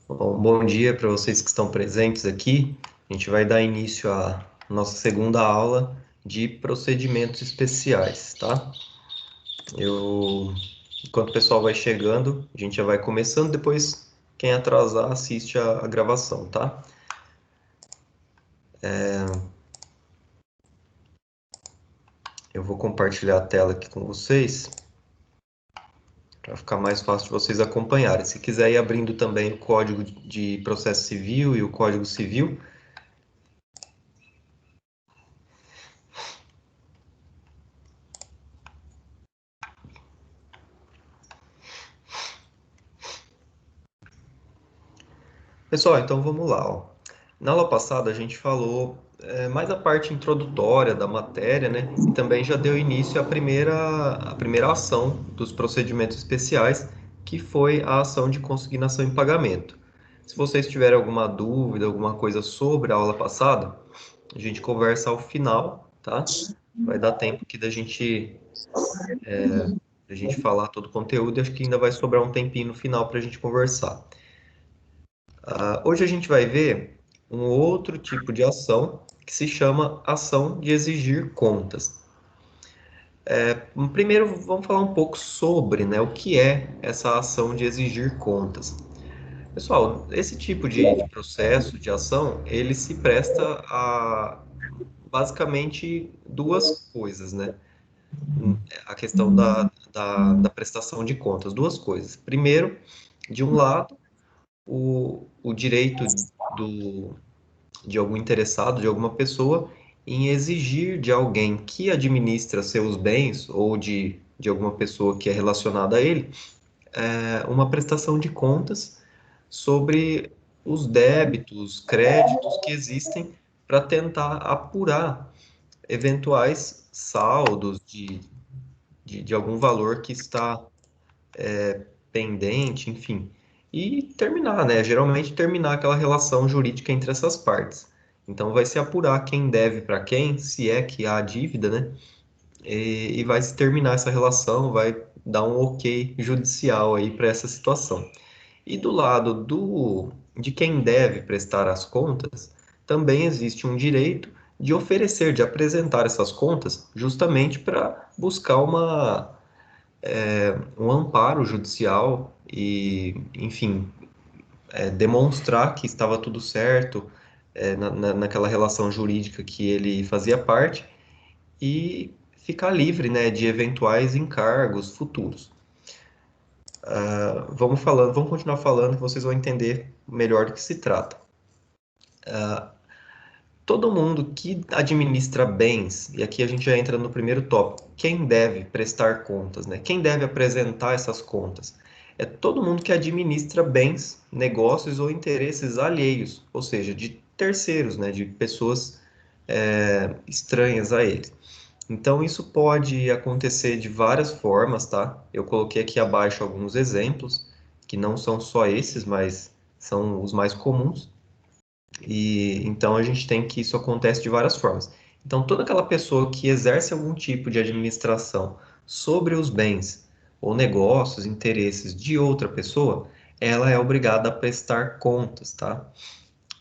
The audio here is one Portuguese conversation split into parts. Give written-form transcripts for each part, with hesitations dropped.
Bom dia para vocês que estão presentes aqui. A gente vai dar início à nossa segunda aula de procedimentos especiais, tá? Enquanto o pessoal vai chegando, a gente já vai começando, depois quem atrasar assiste a gravação, tá? Eu vou compartilhar a tela aqui com vocês para ficar mais fácil de vocês acompanharem. Se quiser ir abrindo também o Código de Processo Civil e o Código Civil. Pessoal, então vamos lá, ó. Na aula passada a gente falou mais a parte introdutória da matéria, né? E também já deu início à primeira ação dos procedimentos especiais, que foi a ação de consignação em pagamento. Se vocês tiverem alguma dúvida, alguma coisa sobre a aula passada, a gente conversa ao final, tá? Vai dar tempo aqui da gente falar todo o conteúdo e acho que ainda vai sobrar um tempinho no final para a gente conversar. Hoje a gente vai ver um outro tipo de ação que se chama ação de exigir contas. Primeiro, vamos falar um pouco sobre, né, o que é essa ação de exigir contas. Pessoal, esse tipo de processo, de ação, ele se presta a basicamente duas coisas, né? A questão da prestação de contas, duas coisas. Primeiro, de um lado, o direito do, de algum interessado, de alguma pessoa, em exigir de alguém que administra seus bens ou de alguma pessoa que é relacionada a ele, uma prestação de contas sobre os débitos, créditos que existem para tentar apurar eventuais saldos de algum valor que está pendente, enfim, e terminar, né? Geralmente terminar aquela relação jurídica entre essas partes. Então vai se apurar quem deve para quem, se é que há dívida, né? E vai se terminar essa relação, vai dar um ok judicial aí para essa situação. E do lado de quem deve prestar as contas, também existe um direito de oferecer, de apresentar essas contas, justamente para buscar um amparo judicial e, enfim, demonstrar que estava tudo certo naquela relação jurídica que ele fazia parte e ficar livre, né, de eventuais encargos futuros. Vamos continuar falando que vocês vão entender melhor do que se trata. Todo mundo que administra bens, e aqui a gente já entra no primeiro tópico, quem deve prestar contas, né? Quem deve apresentar essas contas? É todo mundo que administra bens, negócios ou interesses alheios, ou seja, de terceiros, né? De pessoas estranhas a ele. Então, isso pode acontecer de várias formas, tá? Eu coloquei aqui abaixo alguns exemplos, que não são só esses, mas são os mais comuns. E então a gente tem que isso acontece de várias formas. Então, toda aquela pessoa que exerce algum tipo de administração sobre os bens ou negócios, interesses de outra pessoa, ela é obrigada a prestar contas, tá?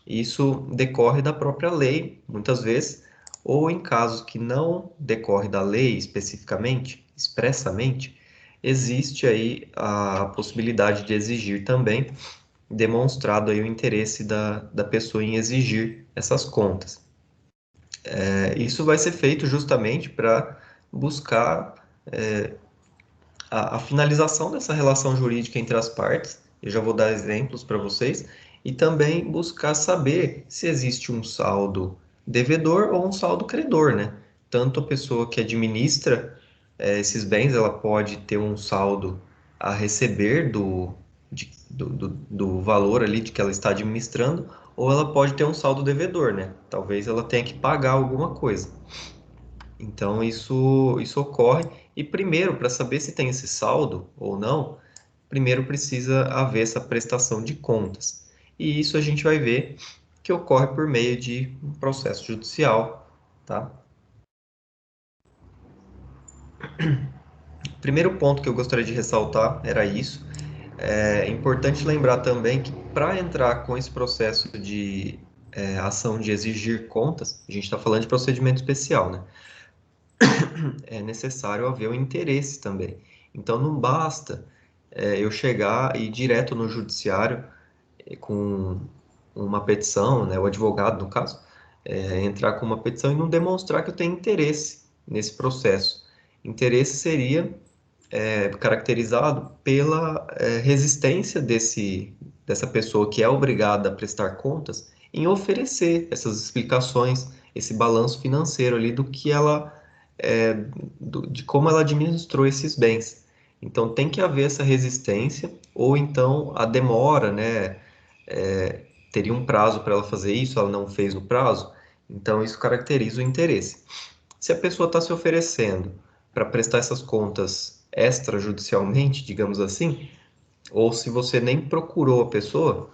Isso decorre da própria lei, muitas vezes, ou em casos que não decorre da lei especificamente, expressamente, existe aí a possibilidade de exigir também demonstrado aí o interesse da pessoa em exigir essas contas. Isso vai ser feito justamente para buscar a finalização dessa relação jurídica entre as partes. Eu já vou dar exemplos para vocês. E também buscar saber se existe um saldo devedor ou um saldo credor, né? Tanto a pessoa que administra esses bens, ela pode ter um saldo a receber do valor ali de que ela está administrando, ou ela pode ter um saldo devedor, né? Talvez ela tenha que pagar alguma coisa. Então isso ocorre e primeiro, para saber se tem esse saldo ou não, primeiro precisa haver essa prestação de contas. E isso a gente vai ver que ocorre por meio de um processo judicial, tá? O primeiro ponto que eu gostaria de ressaltar era isso. É importante lembrar também que para entrar com esse processo de ação de exigir contas, a gente está falando de procedimento especial, né? É necessário haver o interesse também. Então não basta eu chegar e ir direto no judiciário com uma petição, né, o advogado no caso, entrar com uma petição e não demonstrar que eu tenho interesse nesse processo. Interesse seria caracterizado pela resistência dessa pessoa que é obrigada a prestar contas em oferecer essas explicações, esse balanço financeiro ali do que ela, é, de como ela administrou esses bens. Então tem que haver essa resistência, ou então a demora, né? Teria um prazo para ela fazer isso, ela não fez no prazo, então isso caracteriza o interesse. Se a pessoa está se oferecendo para prestar essas contas extrajudicialmente, digamos assim, ou se você nem procurou a pessoa,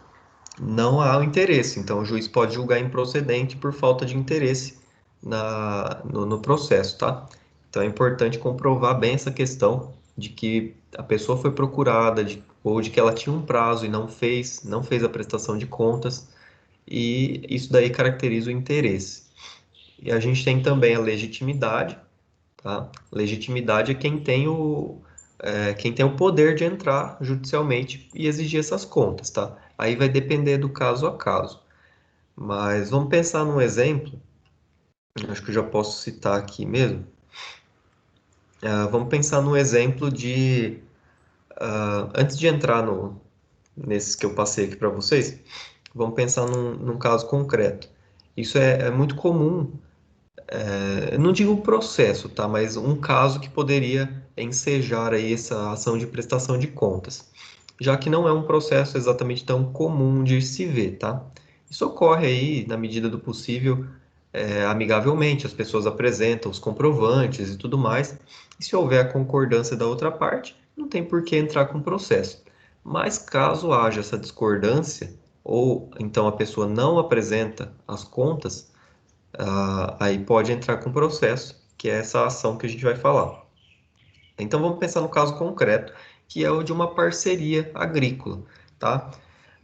não há o interesse. Então, o juiz pode julgar improcedente por falta de interesse no processo, tá? Então, é importante comprovar bem essa questão de que a pessoa foi procurada, ou de que ela tinha um prazo e não fez a prestação de contas, e isso daí caracteriza o interesse. E a gente tem também a legitimidade, tá? Legitimidade é quem tem o poder de entrar judicialmente e exigir essas contas, tá? Aí vai depender do caso a caso. Mas vamos pensar num exemplo, acho que eu já posso citar aqui mesmo. Vamos pensar num exemplo antes de entrar nesses que eu passei aqui para vocês, vamos pensar num caso concreto. Isso é muito comum. Eu não digo processo, tá? Mas um caso que poderia ensejar aí essa ação de prestação de contas, já que não é um processo exatamente tão comum de se ver, tá? Isso ocorre aí, na medida do possível, amigavelmente, as pessoas apresentam os comprovantes e tudo mais, e se houver a concordância da outra parte, não tem por que entrar com processo. Mas caso haja essa discordância, ou então a pessoa não apresenta as contas, aí pode entrar com processo, que é essa ação que a gente vai falar. Então vamos pensar no caso concreto, que é o de uma parceria agrícola, tá?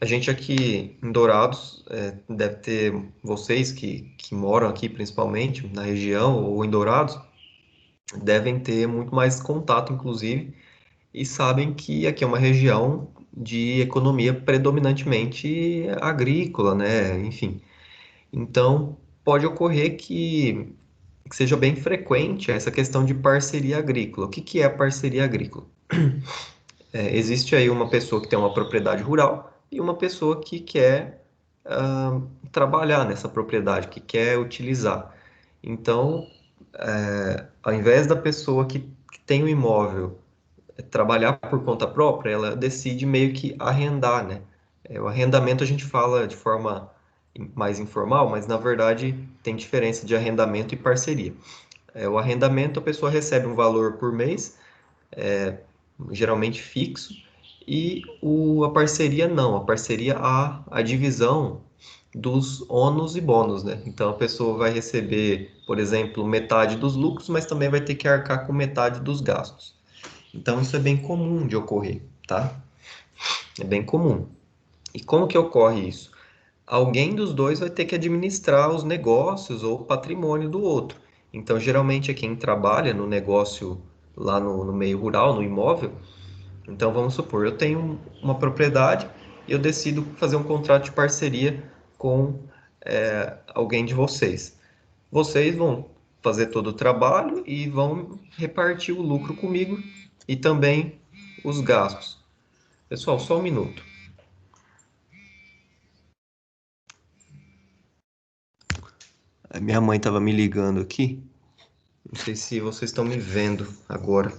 A gente aqui em Dourados, deve ter vocês que moram aqui principalmente na região ou em Dourados, devem ter muito mais contato, inclusive, e sabem que aqui é uma região de economia predominantemente agrícola, né? Enfim, então pode ocorrer que seja bem frequente essa questão de parceria agrícola. O que que é parceria agrícola? Existe aí uma pessoa que tem uma propriedade rural e uma pessoa que quer trabalhar nessa propriedade, que quer utilizar. Então, ao invés da pessoa que tem o imóvel trabalhar por conta própria, ela decide meio que arrendar, né? O arrendamento a gente fala de forma mais informal, mas na verdade tem diferença de arrendamento e parceria. O arrendamento, a pessoa recebe um valor por mês, geralmente fixo, e a parceria não. A parceria há a divisão dos ônus e bônus, né? Então a pessoa vai receber, por exemplo, metade dos lucros, mas também vai ter que arcar com metade dos gastos. Então isso é bem comum de ocorrer, tá? É bem comum. E como que ocorre isso? Alguém dos dois vai ter que administrar os negócios ou o patrimônio do outro. Então, geralmente é quem trabalha no negócio lá no meio rural, no imóvel. Então, vamos supor, eu tenho uma propriedade e eu decido fazer um contrato de parceria com alguém de vocês. Vocês vão fazer todo o trabalho e vão repartir o lucro comigo e também os gastos. Pessoal, só um minuto. A minha mãe estava me ligando aqui. Não sei se vocês estão me vendo agora,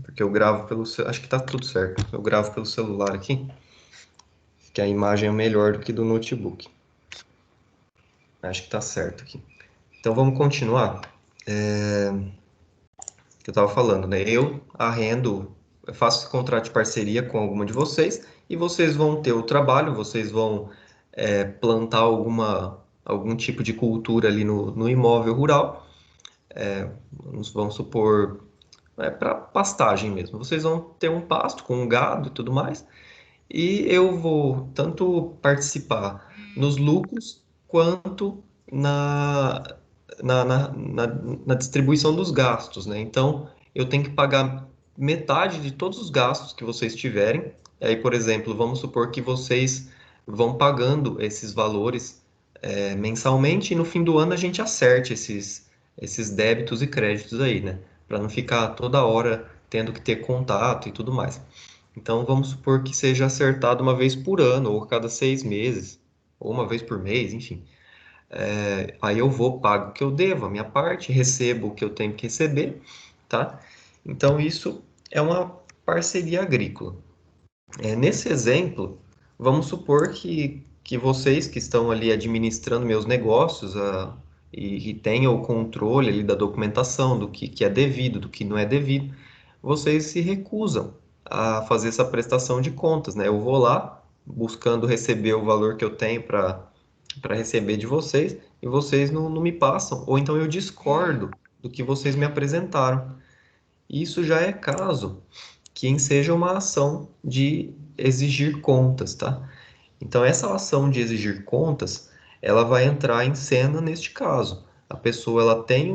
porque eu gravo acho que tá tudo certo. Eu gravo pelo celular aqui, que a imagem é melhor do que do notebook. Acho que tá certo aqui. Então vamos continuar. Que eu estava falando, né? Eu faço esse contrato de parceria com alguma de vocês e vocês vão ter o trabalho, vocês vão plantar algum tipo de cultura ali no imóvel rural. Vamos supor, para pastagem mesmo. Vocês vão ter um pasto com um gado e tudo mais. e eu vou tanto participar nos lucros quanto na, na distribuição dos gastos, né? Então, eu tenho que pagar metade de todos os gastos que vocês tiverem. Aí, por exemplo, vamos supor que vocês vão pagando esses valores mensalmente e no fim do ano a gente acerte esses débitos e créditos aí, né? Para não ficar toda hora tendo que ter contato e tudo mais. Então, vamos supor que seja acertado uma vez por ano, ou a cada 6 meses, ou uma vez por mês, enfim. Aí eu vou, pago o que eu devo, a minha parte, recebo o que eu tenho que receber, tá? Então, isso é uma parceria agrícola. Nesse exemplo, vamos supor que vocês que estão ali administrando meus negócios e tenham o controle ali da documentação, do que é devido, do que não é devido, vocês se recusam a fazer essa prestação de contas, né? Eu vou lá buscando receber o valor que eu tenho para receber de vocês e vocês não me passam, ou então eu discordo do que vocês me apresentaram. Isso já é caso que enseja uma ação de exigir contas, tá? Então, essa ação de exigir contas, ela vai entrar em cena neste caso. A pessoa, ela tem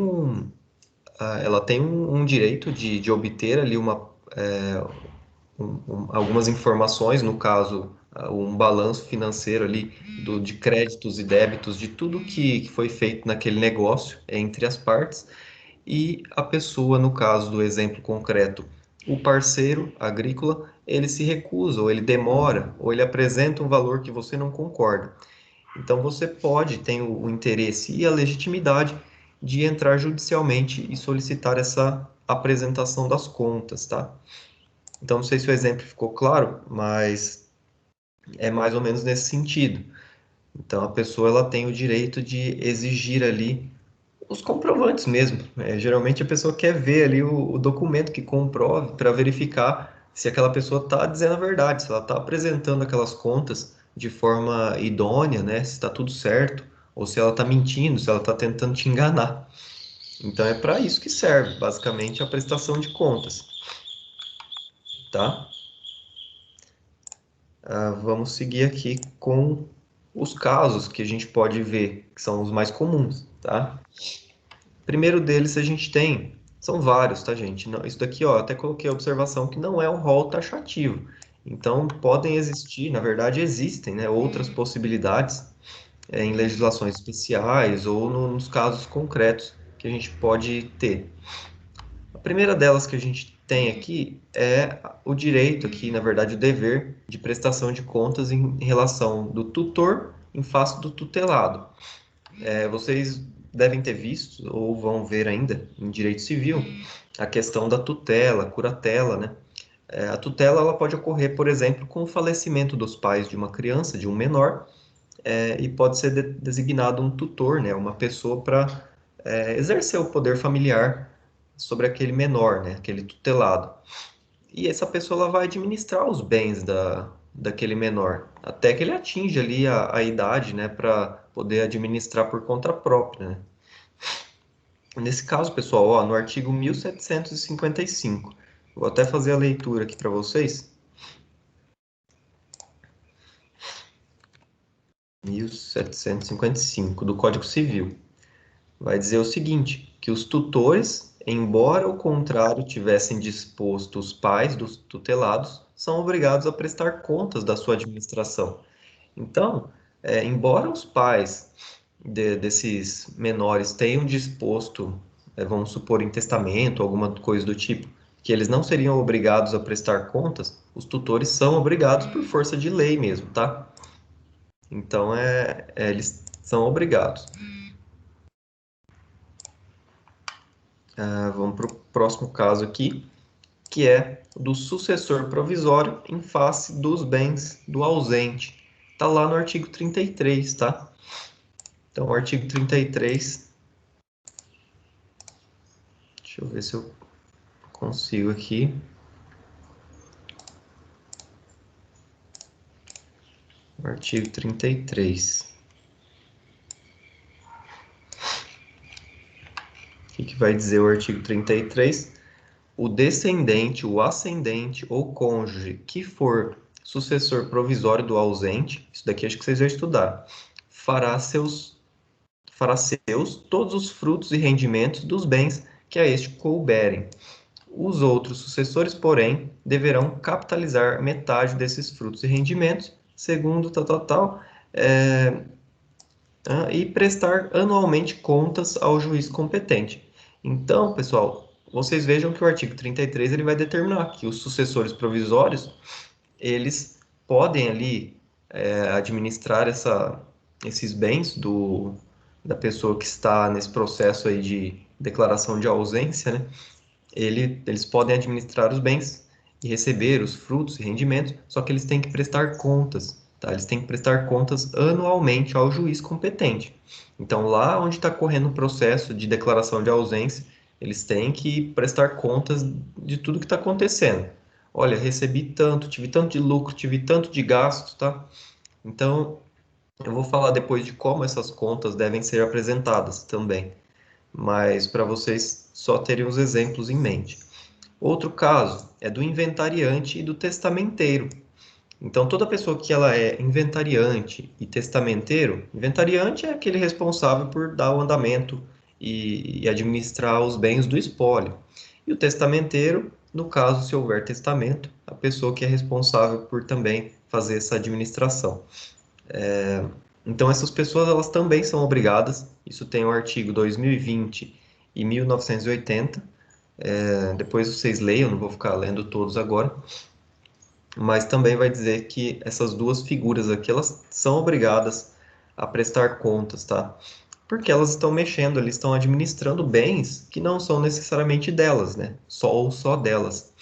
um direito de obter ali algumas informações, no caso, um balanço financeiro ali de créditos e débitos de tudo que foi feito naquele negócio entre as partes, e a pessoa, no caso do exemplo concreto, o parceiro agrícola, ele se recusa, ou ele demora, ou ele apresenta um valor que você não concorda. Então você pode, tem o interesse e a legitimidade de entrar judicialmente e solicitar essa apresentação das contas, tá? Então não sei se o exemplo ficou claro, mas é mais ou menos nesse sentido. Então a pessoa ela tem o direito de exigir ali os comprovantes mesmo. Geralmente a pessoa quer ver ali o documento que comprove para verificar se aquela pessoa está dizendo a verdade, se ela está apresentando aquelas contas de forma idônea, né? Se está tudo certo, ou se ela está mentindo, se ela está tentando te enganar. Então é para isso que serve, basicamente, a prestação de contas, tá? Vamos seguir aqui com os casos que a gente pode ver, que são os mais comuns, tá? Primeiro deles a gente tem, são vários, tá, gente? Não, isso daqui, ó, até coloquei a observação que não é um rol taxativo. Então, podem existir, na verdade, existem, né, outras possibilidades em legislações especiais ou nos casos concretos que a gente pode ter. A primeira delas que a gente tem aqui é o direito aqui, na verdade, o dever de prestação de contas em relação do tutor em face do tutelado. Vocês devem ter visto ou vão ver ainda em direito civil a questão da tutela, curatela, né? A tutela ela pode ocorrer, por exemplo, com o falecimento dos pais de uma criança, de um menor, e pode ser designado um tutor, né? Uma pessoa para exercer o poder familiar sobre aquele menor, né? Aquele tutelado. E essa pessoa ela vai administrar os bens daquele menor, até que ele atinja ali a idade, né, para poder administrar por conta própria, né? Nesse caso, pessoal, ó, no artigo 1755, vou até fazer a leitura aqui para vocês. 1755 do Código Civil vai dizer o seguinte, que os tutores, embora ao contrário tivessem disposto os pais dos tutelados, são obrigados a prestar contas da sua administração. Então, embora os pais desses menores tenham disposto, vamos supor, em testamento, alguma coisa do tipo, que eles não seriam obrigados a prestar contas, os tutores são obrigados por força de lei mesmo, tá? Então, eles são obrigados. Vamos para o próximo caso aqui, que é do sucessor provisório em face dos bens do ausente. Está lá no artigo 33, tá? Então, o artigo 33, deixa eu ver se eu consigo aqui. O artigo 33. O que vai dizer o artigo 33? O descendente, o ascendente ou cônjuge que for sucessor provisório do ausente, isso daqui acho que vocês já estudaram, fará seus todos os frutos e rendimentos dos bens que a este couberem. Os outros sucessores, porém, deverão capitalizar metade desses frutos e rendimentos, segundo tal, é, e prestar anualmente contas ao juiz competente. Então, pessoal, vocês vejam que o artigo 33 ele vai determinar que os sucessores provisórios eles podem ali administrar esses bens da pessoa que está nesse processo aí de declaração de ausência, né? Eles podem administrar os bens e receber os frutos e rendimentos, só que eles têm que prestar contas, tá? Eles têm que prestar contas anualmente ao juiz competente. Então, lá onde está correndo o processo de declaração de ausência, eles têm que prestar contas de tudo que está acontecendo. Olha, recebi tanto, tive tanto de lucro, tive tanto de gasto, tá? Então, eu vou falar depois de como essas contas devem ser apresentadas também, mas para vocês só terem os exemplos em mente. Outro caso é do inventariante e do testamenteiro. Então, toda pessoa que ela é inventariante e testamenteiro, inventariante é aquele responsável por dar o andamento e administrar os bens do espólio. E o testamenteiro, no caso, se houver testamento, a pessoa que é responsável por também fazer essa administração. Então, essas pessoas elas também são obrigadas, isso tem o artigo 2020 e 1980, depois vocês leiam, não vou ficar lendo todos agora, mas também vai dizer que essas duas figuras aqui, elas são obrigadas a prestar contas, tá? Porque elas estão mexendo, eles estão administrando bens que não são necessariamente delas, né? Só ou só delas.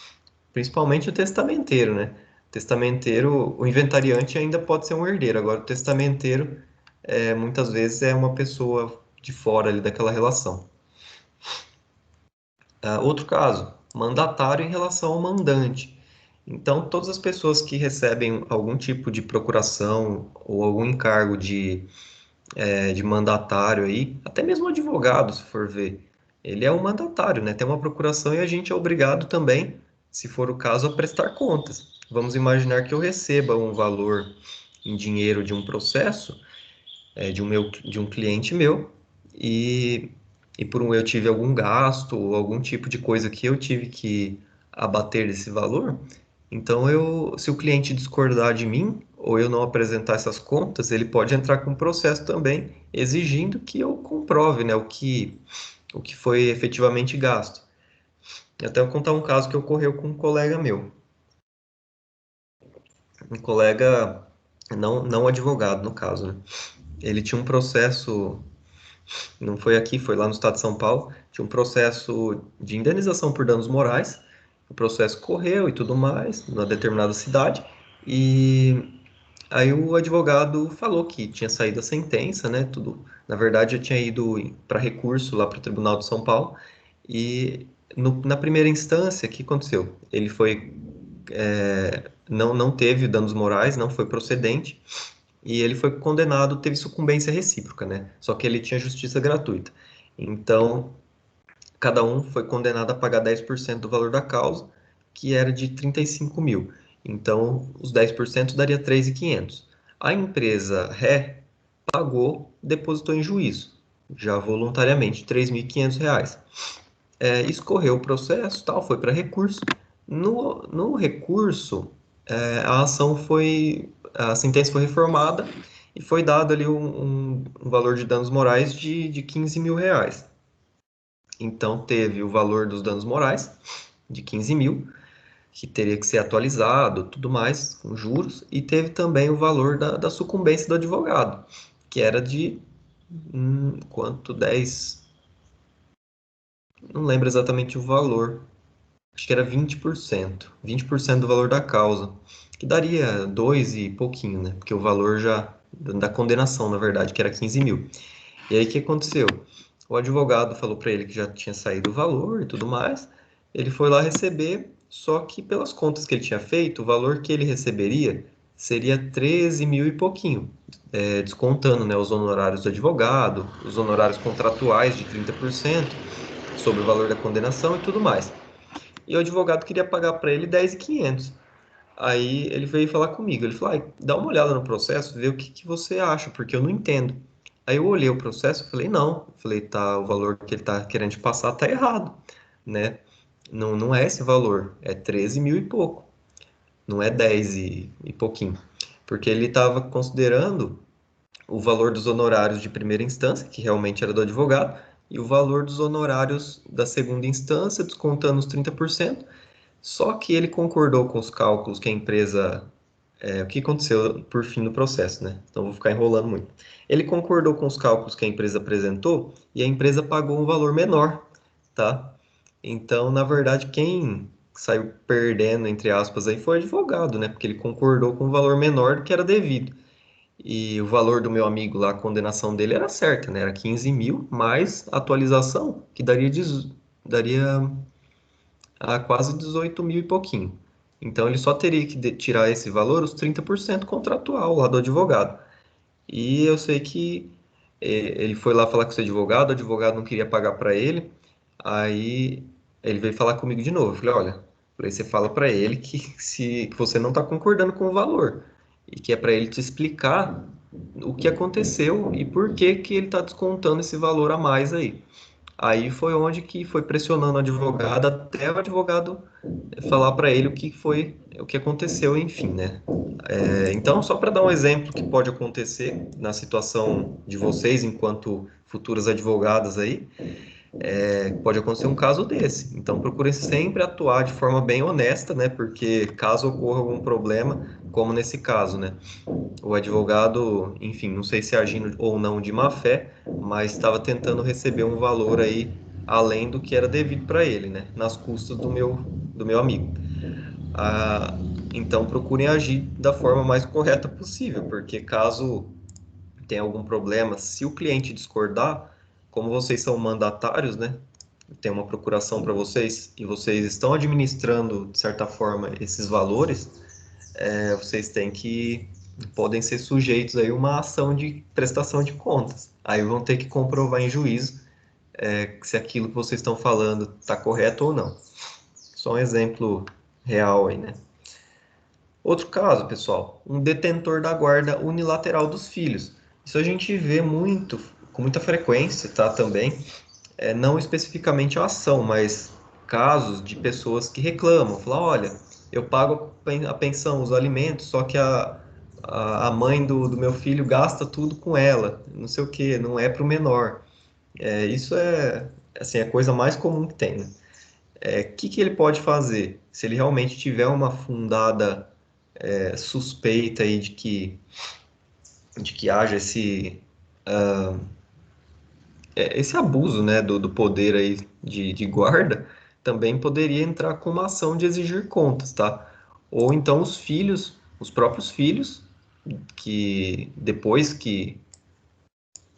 Principalmente o testamenteiro, né? O testamenteiro, o inventariante ainda pode ser um herdeiro, agora o testamenteiro, muitas vezes é uma pessoa de fora ali daquela relação. Outro caso, mandatário em relação ao mandante. Então, todas as pessoas que recebem algum tipo de procuração ou algum encargo de mandatário aí, até mesmo advogado, se for ver, ele é um mandatário, né? Tem uma procuração e a gente é obrigado também, se for o caso, a prestar contas. Vamos imaginar que eu receba um valor em dinheiro de um processo, de um cliente meu, e, e por um eu tive algum gasto ou algum tipo de coisa que eu tive que abater desse valor, então se o cliente discordar de mim ou eu não apresentar essas contas, ele pode entrar com um processo também exigindo que eu comprove, né, o que foi efetivamente gasto. Até eu contar um caso que ocorreu com um colega meu, um colega não advogado no caso, né? Ele tinha um processo, não foi aqui, foi lá no estado de São Paulo, tinha um processo de indenização por danos morais. O processo correu e tudo mais, na determinada cidade, e aí o advogado falou que tinha saído a sentença, né? Tudo, na verdade, eu tinha ido para recurso lá para o Tribunal de São Paulo, e na primeira instância, o que aconteceu? Ele foi, não teve danos morais, não foi procedente, e ele foi condenado, teve sucumbência recíproca, né? Só que ele tinha justiça gratuita. Então, cada um foi condenado a pagar 10% do valor da causa, que era de 35 mil. Então, os 10% daria 3.500. A empresa ré pagou, depositou em juízo, já voluntariamente, 3.500 reais. Escorreu o processo, tal, foi para recurso. No recurso, a sentença foi reformada e foi dado ali um valor de danos morais de 15 mil reais. Então, teve o valor dos danos morais, de 15 mil, que teria que ser atualizado, tudo mais, com juros, e teve também o valor da sucumbência do advogado, que era de quanto? 10. Não lembro exatamente o valor. Acho que era 20%. 20% do valor da causa, que daria 2 e pouquinho, né? Porque o valor já da condenação, na verdade, que era 15 mil. E aí o que aconteceu? O advogado falou para ele que já tinha saído o valor e tudo mais. Ele foi lá receber, só que pelas contas que ele tinha feito, o valor que ele receberia seria 13 mil e pouquinho, descontando, né, os honorários do advogado, os honorários contratuais de 30% sobre o valor da condenação e tudo mais. E o advogado queria pagar para ele 10.500. Aí ele veio falar comigo. Ele falou: "Ai, dá uma olhada no processo, vê o que que você acha, porque eu não entendo." Aí eu olhei o processo e falei: "Não." Eu falei: "Tá, o valor que ele tá querendo te passar tá errado, né? Não, não é esse valor, é 13 mil e pouco, não é 10 e pouquinho." Porque ele estava considerando o valor dos honorários de primeira instância, que realmente era do advogado, e o valor dos honorários da segunda instância, descontando os 30%. Só que ele concordou com os cálculos que a empresa. O que aconteceu por fim do processo, né? Então vou ficar enrolando muito. Ele concordou com os cálculos que a empresa apresentou e a empresa pagou um valor menor, tá? Então, na verdade, quem saiu perdendo, entre aspas, aí foi o advogado, né? Porque ele concordou com um valor menor do que era devido. E o valor do meu amigo lá, a condenação dele era certa, né? Era 15 mil, mais atualização, que daria a quase 18 mil e pouquinho. Então ele só teria que tirar esse valor, os 30% contratual lá do advogado. E eu sei que ele foi lá falar com o advogado não queria pagar para ele, aí ele veio falar comigo de novo. Eu falei: "Olha, você fala para ele que se que você não está concordando com o valor e que é para ele te explicar o que aconteceu e por que que ele está descontando esse valor a mais aí." Aí foi onde que foi pressionando o advogado até o advogado falar para ele o que foi, o que aconteceu, enfim, né? Então, só para dar um exemplo que pode acontecer na situação de vocês enquanto futuras advogadas aí, pode acontecer um caso desse. Então, procure sempre atuar de forma bem honesta, né? Porque caso ocorra algum problema, como nesse caso, né? O advogado, enfim, não sei se agindo ou não de má fé, mas estava tentando receber um valor aí além do que era devido para ele, né? Nas custas do meu amigo. Ah, então procurem agir da forma mais correta possível, porque caso tenha algum problema, se o cliente discordar, como vocês são mandatários, né? Tem uma procuração para vocês e vocês estão administrando, de certa forma, esses valores, vocês têm que podem ser sujeitos aí a uma ação de prestação de contas. Aí vão ter que comprovar em juízo se aquilo que vocês estão falando está correto ou não. Só um exemplo real aí, né? Outro caso, pessoal, um detentor da guarda unilateral dos filhos. Isso a gente vê muito, com muita frequência, tá? Também, não especificamente a ação, mas casos de pessoas que reclamam, falam: "Olha, eu pago a pensão, os alimentos, só que a mãe do meu filho gasta tudo com ela, não sei o que, não é para o menor." Isso é, assim, a coisa mais comum que tem, né? Que ele pode fazer? Se ele realmente tiver uma fundada suspeita aí de que haja esse abuso, né, do poder aí de guarda, também poderia entrar com uma ação de exigir contas, tá? Ou então os filhos, os próprios filhos, que depois que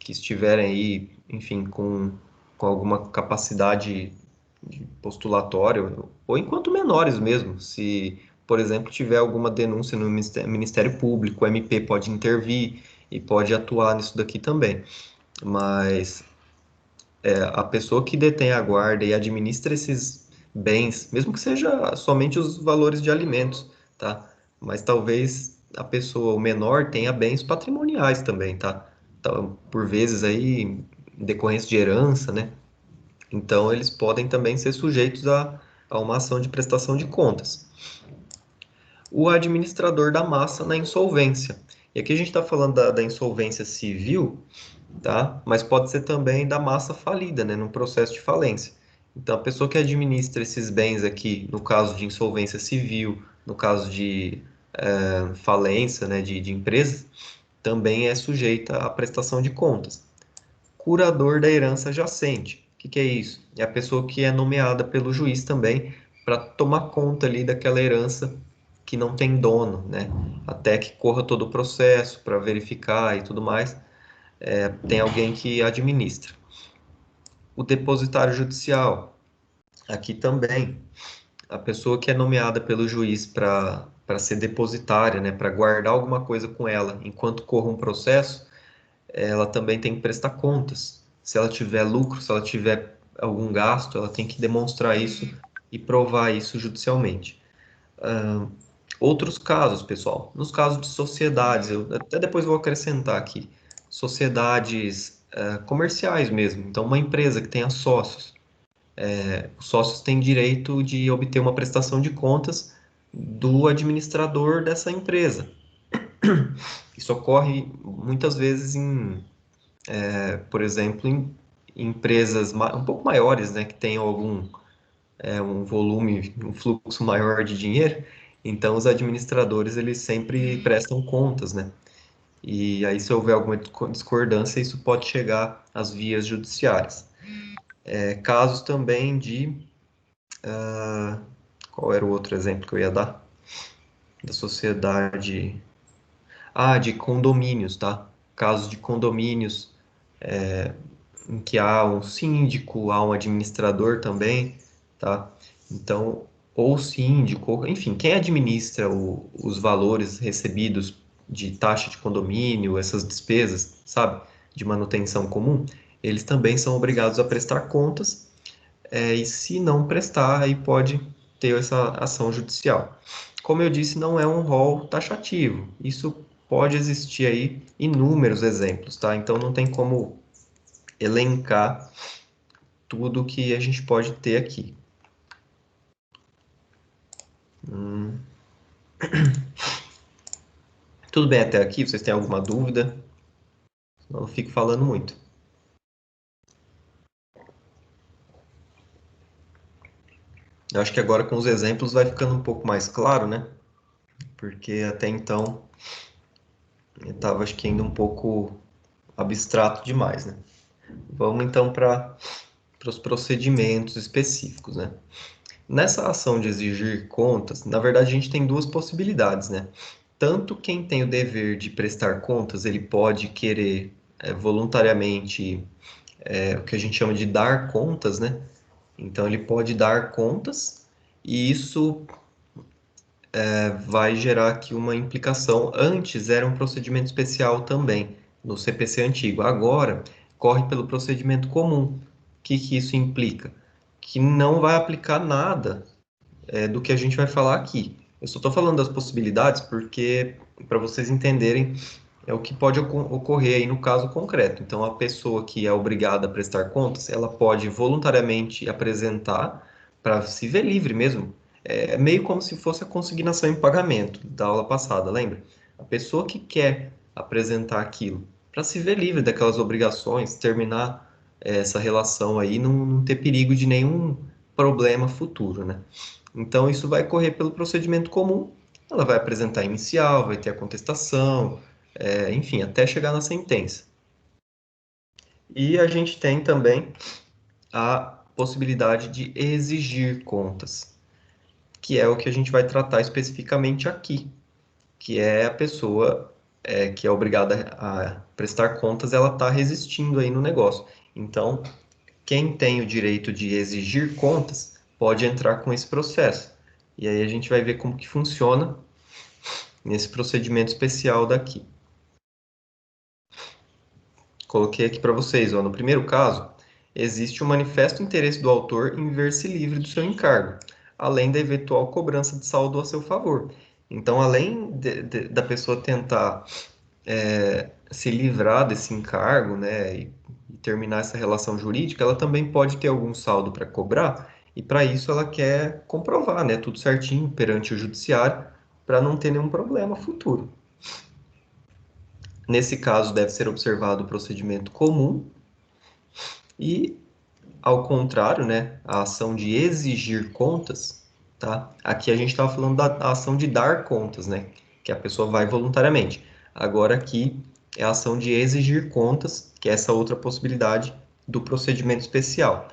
estiverem aí, enfim, com alguma capacidade de postulatória, ou enquanto menores mesmo, se, por exemplo, tiver alguma denúncia no Ministério Público, o MP pode intervir e pode atuar nisso daqui também. Mas a pessoa que detém a guarda e administra esses bens, mesmo que seja somente os valores de alimentos, tá? Mas talvez a pessoa, o menor, tenha bens patrimoniais também, tá? Então, por vezes aí, em decorrência de herança, né? Então, eles podem também ser sujeitos a uma ação de prestação de contas. O administrador da massa na insolvência. E aqui a gente está falando da insolvência civil, tá? Mas pode ser também da massa falida, né, no processo de falência. Então, a pessoa que administra esses bens aqui, no caso de insolvência civil, no caso de falência, né, de empresas, também é sujeita à prestação de contas. Curador da herança jacente. O que que é isso? É a pessoa que é nomeada pelo juiz também para tomar conta ali daquela herança que não tem dono, né? Até que corra todo o processo para verificar e tudo mais, tem alguém que administra. O depositário judicial, aqui também, a pessoa que é nomeada pelo juiz para ser depositária, né, para guardar alguma coisa com ela enquanto corra um processo, ela também tem que prestar contas. Se ela tiver lucro, se ela tiver algum gasto, ela tem que demonstrar isso e provar isso judicialmente. Outros casos, pessoal, nos casos de sociedades, eu até depois vou acrescentar aqui, sociedades comerciais mesmo. Então, uma empresa que tenha sócios, os sócios têm direito de obter uma prestação de contas do administrador dessa empresa. Isso ocorre muitas vezes por exemplo, em empresas um pouco maiores, né, que tenham um volume, um fluxo maior de dinheiro. Então, os administradores eles sempre prestam contas, né? E aí, se houver alguma discordância, isso pode chegar às vias judiciárias. Casos também qual era o outro exemplo que eu ia dar? Da sociedade. Ah, de condomínios, tá? Casos de condomínios em que há um síndico, há um administrador também, tá? Então, ou síndico, enfim, quem administra os valores recebidos de taxa de condomínio, essas despesas, sabe, de manutenção comum, eles também são obrigados a prestar contas, e se não prestar, aí pode ter essa ação judicial. Como eu disse, não é um rol taxativo. Isso pode existir aí inúmeros exemplos, tá? Então não tem como elencar tudo que a gente pode ter aqui. Tudo bem até aqui? Vocês têm alguma dúvida? Senão eu fico falando muito. Eu acho que agora com os exemplos vai ficando um pouco mais claro, né? Porque até então eu estava, acho que ainda um pouco abstrato demais, né? Vamos então para os procedimentos específicos, né? Nessa ação de exigir contas, na verdade a gente tem duas possibilidades, né? Tanto quem tem o dever de prestar contas, ele pode querer voluntariamente o que a gente chama de dar contas, né? Então ele pode dar contas e isso vai gerar aqui uma implicação. Antes era um procedimento especial também, no CPC antigo. Agora corre pelo procedimento comum. O que isso implica? Que não vai aplicar nada do que a gente vai falar aqui. Eu só estou falando das possibilidades porque, para vocês entenderem, é o que pode ocorrer aí no caso concreto. Então, a pessoa que é obrigada a prestar contas, ela pode voluntariamente apresentar para se ver livre mesmo. É meio como se fosse a consignação em pagamento da aula passada, lembra? A pessoa que quer apresentar aquilo para se ver livre daquelas obrigações, terminar essa relação aí, não ter perigo de nenhum problema futuro, né? Então, isso vai correr pelo procedimento comum. Ela vai apresentar a inicial, vai ter a contestação, enfim, até chegar na sentença. E a gente tem também a possibilidade de exigir contas, que é o que a gente vai tratar especificamente aqui, que é a pessoa que é obrigada a prestar contas, ela está resistindo aí no negócio. Então, quem tem o direito de exigir contas pode entrar com esse processo. E aí a gente vai ver como que funciona nesse procedimento especial daqui. Coloquei aqui para vocês, ó, no primeiro caso, existe um manifesto interesse do autor em ver-se livre do seu encargo, além da eventual cobrança de saldo a seu favor. Então, além da pessoa tentar se livrar desse encargo, né, e terminar essa relação jurídica, ela também pode ter algum saldo para cobrar, e para isso ela quer comprovar, né, tudo certinho perante o judiciário, para não ter nenhum problema futuro. Nesse caso, deve ser observado o procedimento comum e, ao contrário, né, a ação de exigir contas, tá? Aqui a gente estava falando da ação de dar contas, né, que a pessoa vai voluntariamente. Agora aqui é a ação de exigir contas, que é essa outra possibilidade do procedimento especial,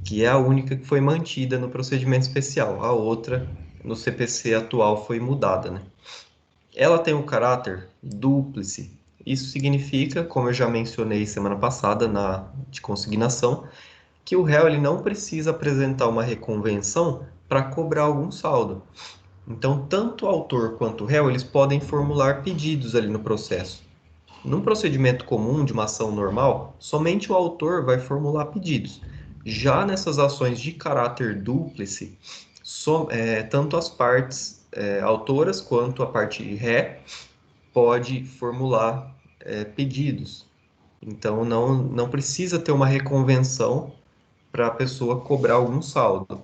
que é a única que foi mantida no procedimento especial. A outra, no CPC atual, foi mudada, né? Ela tem um caráter dúplice. Isso significa, como eu já mencionei semana passada de consignação, que o réu ele não precisa apresentar uma reconvenção para cobrar algum saldo. Então, tanto o autor quanto o réu eles podem formular pedidos ali no processo. Num procedimento comum de uma ação normal, somente o autor vai formular pedidos. Já nessas ações de caráter dúplice, tanto as partes autoras quanto a parte ré pode formular pedidos. Então, não precisa ter uma reconvenção para a pessoa cobrar algum saldo,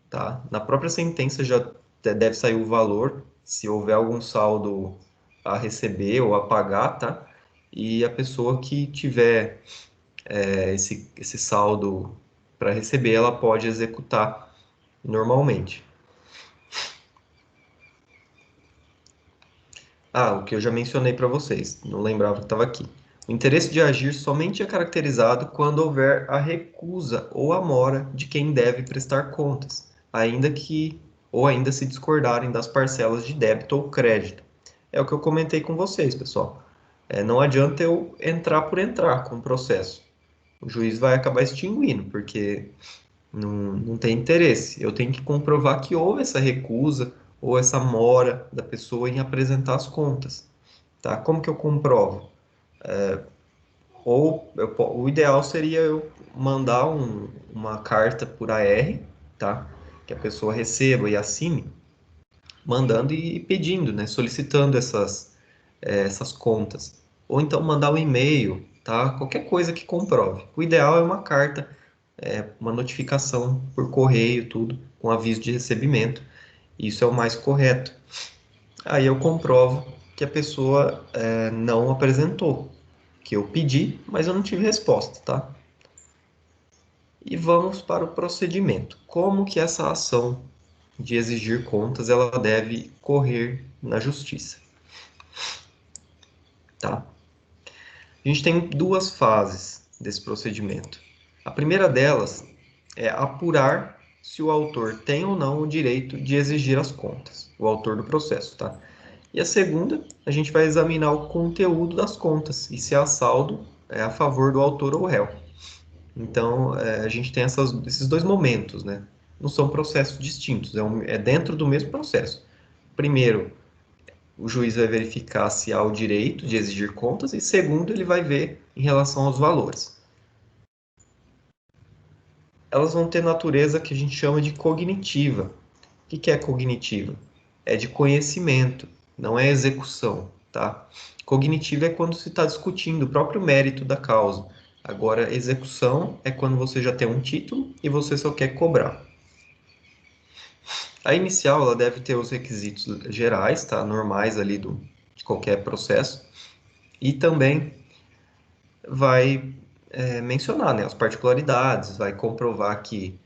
tá? Na própria sentença já deve sair o valor, se houver algum saldo a receber ou a pagar, tá? E a pessoa que tiver esse saldo para receber, ela pode executar normalmente. Ah, o que eu já mencionei para vocês, não lembrava que estava aqui. O interesse de agir somente é caracterizado quando houver a recusa ou a mora de quem deve prestar contas, ainda se discordarem das parcelas de débito ou crédito. É o que eu comentei com vocês, pessoal. Não adianta eu entrar por entrar com o processo. O juiz vai acabar extinguindo, porque não tem interesse. Eu tenho que comprovar que houve essa recusa ou essa mora da pessoa em apresentar as contas, tá? Como que eu comprovo? O ideal seria eu mandar uma carta por AR, tá? Que a pessoa receba e assine, mandando e pedindo, né? Solicitando essas contas. Ou então mandar um e-mail, tá? Qualquer coisa que comprove. O ideal é uma carta, uma notificação por correio, tudo, com aviso de recebimento. Isso é o mais correto. Aí eu comprovo que a pessoa não apresentou, que eu pedi, mas eu não tive resposta, tá? E vamos para o procedimento. Como que essa ação de exigir contas ela deve correr na justiça, tá? A gente tem duas fases desse procedimento. A primeira delas é apurar se o autor tem ou não o direito de exigir as contas, o autor do processo, tá? E a segunda, a gente vai examinar o conteúdo das contas e se há saldo a favor do autor ou réu. Então, a gente tem esses dois momentos, né? Não são processos distintos, é dentro do mesmo processo. Primeiro, o juiz vai verificar se há o direito de exigir contas, e segundo, ele vai ver em relação aos valores. Elas vão ter natureza que a gente chama de cognitiva. O que é cognitiva? É de conhecimento, não é execução, tá? Cognitiva é quando se está discutindo o próprio mérito da causa. Agora, execução é quando você já tem um título e você só quer cobrar. A inicial ela deve ter os requisitos gerais, tá? Normais ali de qualquer processo. E também vai mencionar, né, as particularidades, vai comprovar que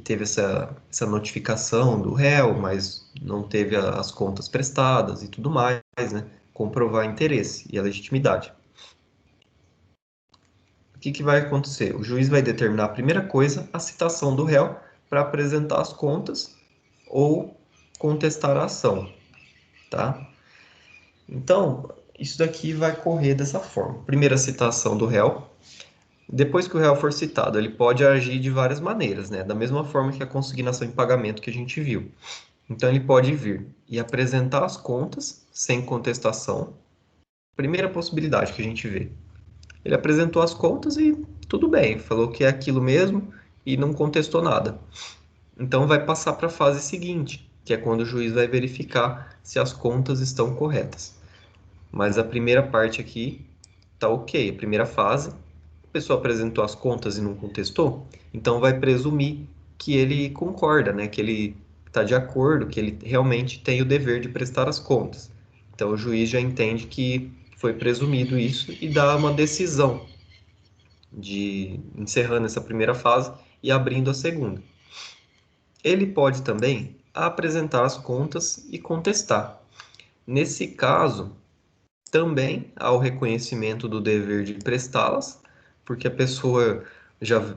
teve essa notificação do réu, mas não teve as contas prestadas e tudo mais, né? Comprovar interesse e a legitimidade. O que vai acontecer? O juiz vai determinar a primeira coisa, a citação do réu para apresentar as contas ou contestar a ação, tá? Então, isso daqui vai correr dessa forma. Primeira citação do réu. Depois que o réu for citado, ele pode agir de várias maneiras, né? Da mesma forma que a consignação em pagamento que a gente viu. Então, ele pode vir e apresentar as contas sem contestação. Primeira possibilidade que a gente vê. Ele apresentou as contas e tudo bem, falou que é aquilo mesmo e não contestou nada. Então, vai passar para a fase seguinte, que é quando o juiz vai verificar se as contas estão corretas. Mas a primeira parte aqui tá ok, a primeira fase, a pessoa apresentou as contas e não contestou, então vai presumir que ele concorda, né? Que ele está de acordo, que ele realmente tem o dever de prestar as contas. Então o juiz já entende que foi presumido isso e dá uma decisão de encerrando essa primeira fase e abrindo a segunda. Ele pode também apresentar as contas e contestar. Nesse caso, também há o reconhecimento do dever de prestá-las, porque a pessoa já,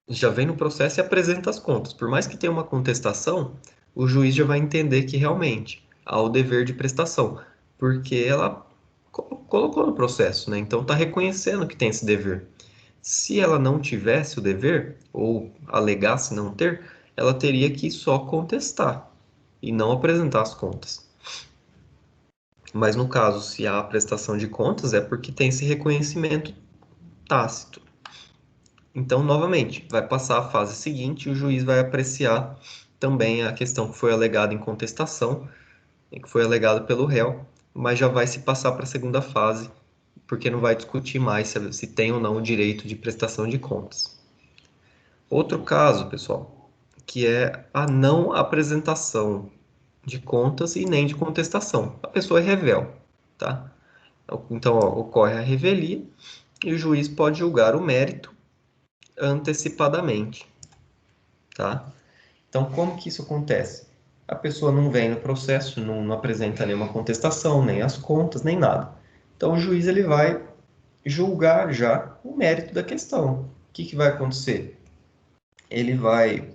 já vem no processo e apresenta as contas. Por mais que tenha uma contestação, o juiz já vai entender que realmente há o dever de prestação, porque ela colocou no processo, né? Então está reconhecendo que tem esse dever. Se ela não tivesse o dever, ou alegasse não ter, ela teria que só contestar e não apresentar as contas. Mas no caso, se há prestação de contas, é porque tem esse reconhecimento tácito. Então, novamente, vai passar a fase seguinte e o juiz vai apreciar também a questão que foi alegada em contestação, e que foi alegada pelo réu, mas já vai se passar para a segunda fase, porque não vai discutir mais se tem ou não o direito de prestação de contas. Outro caso, pessoal, que é a não apresentação de contas e nem de contestação. A pessoa é revel, tá? Então, ó, ocorre a revelia e o juiz pode julgar o mérito antecipadamente, tá? Então, como que isso acontece? A pessoa não vem no processo, não apresenta nenhuma contestação, nem as contas, nem nada. Então, o juiz ele vai julgar já o mérito da questão. O que que vai acontecer? Ele vai,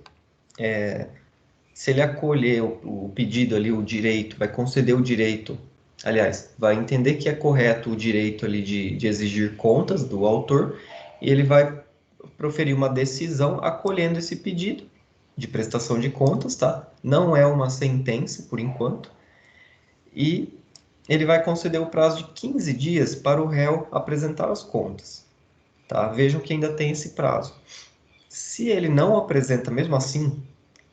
se ele acolher o pedido ali, o direito, vai conceder o direito, aliás, vai entender que é correto o direito ali de exigir contas do autor, e ele vai proferir uma decisão acolhendo esse pedido de prestação de contas, tá? Não é uma sentença por enquanto, e ele vai conceder o prazo de 15 dias para o réu apresentar as contas, tá? Vejam que ainda tem esse prazo. Se ele não apresenta mesmo assim,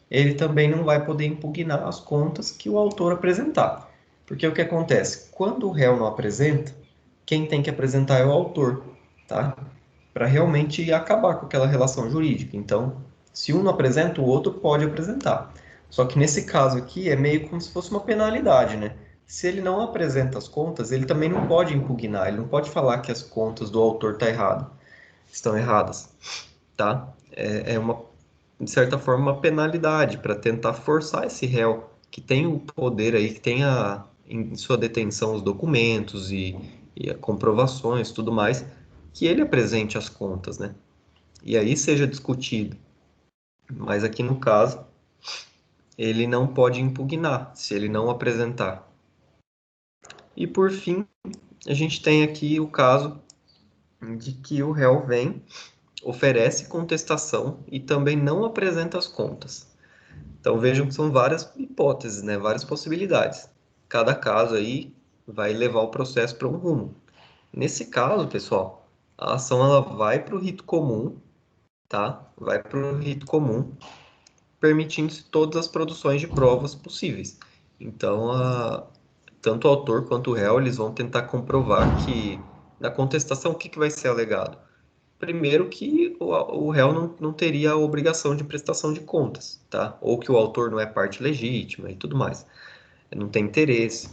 ele também não vai poder impugnar as contas que o autor apresentar. Porque o que acontece? Quando o réu não apresenta, quem tem que apresentar é o autor, tá? Para realmente acabar com aquela relação jurídica. Então, se um não apresenta, o outro pode apresentar. Só que nesse caso aqui é meio como se fosse uma penalidade, né? Se ele não apresenta as contas, ele também não pode impugnar, ele não pode falar que as contas do autor estão erradas, tá? É uma, de certa forma, uma penalidade para tentar forçar esse réu que tem o poder aí, que tem em sua detenção os documentos e comprovações, tudo mais, que ele apresente as contas, né? E aí seja discutido. Mas aqui no caso, ele não pode impugnar se ele não apresentar. E por fim, a gente tem aqui o caso de que o réu vem, oferece contestação e também não apresenta as contas. Então vejam que são várias hipóteses, né? Várias possibilidades. Cada caso aí vai levar o processo para um rumo. Nesse caso, pessoal, a ação ela vai para o rito comum, tá? Vai para o rito comum, permitindo-se todas as produções de provas possíveis. Então, tanto o autor quanto o réu eles vão tentar comprovar que na contestação o que, que vai ser alegado? Primeiro que o réu não teria a obrigação de prestação de contas, tá? Ou que o autor não é parte legítima e tudo mais, não tem interesse.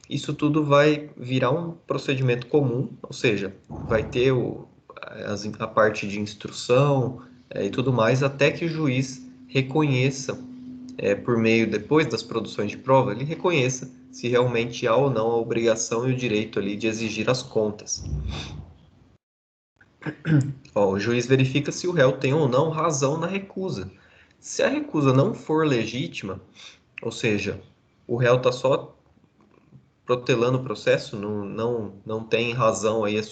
Isso tudo vai virar um procedimento comum, ou seja, vai ter a parte de instrução e tudo mais, até que o juiz reconheça, por meio, depois das produções de prova, ele reconheça se realmente há ou não a obrigação e o direito ali de exigir as contas. Ó, o juiz verifica se o réu tem ou não razão na recusa. Se a recusa não for legítima, ou seja, o réu está só protelando o processo, não tem razão aí a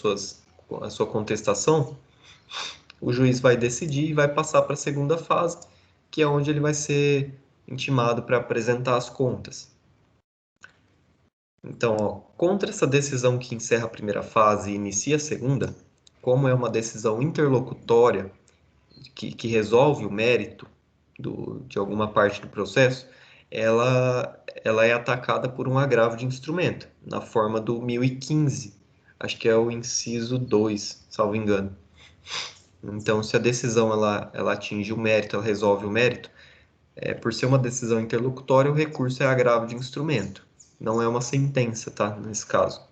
sua contestação, o juiz vai decidir e vai passar para a segunda fase, que é onde ele vai ser intimado para apresentar as contas. Então, ó, contra essa decisão que encerra a primeira fase e inicia a segunda, como é uma decisão interlocutória que resolve o mérito de alguma parte do processo, ela é atacada por um agravo de instrumento, na forma do 1015, acho que é o inciso 2, salvo engano. Então, se a decisão ela atinge o mérito, ela resolve o mérito, por ser uma decisão interlocutória, o recurso é agravo de instrumento, não é uma sentença, tá? Nesse caso.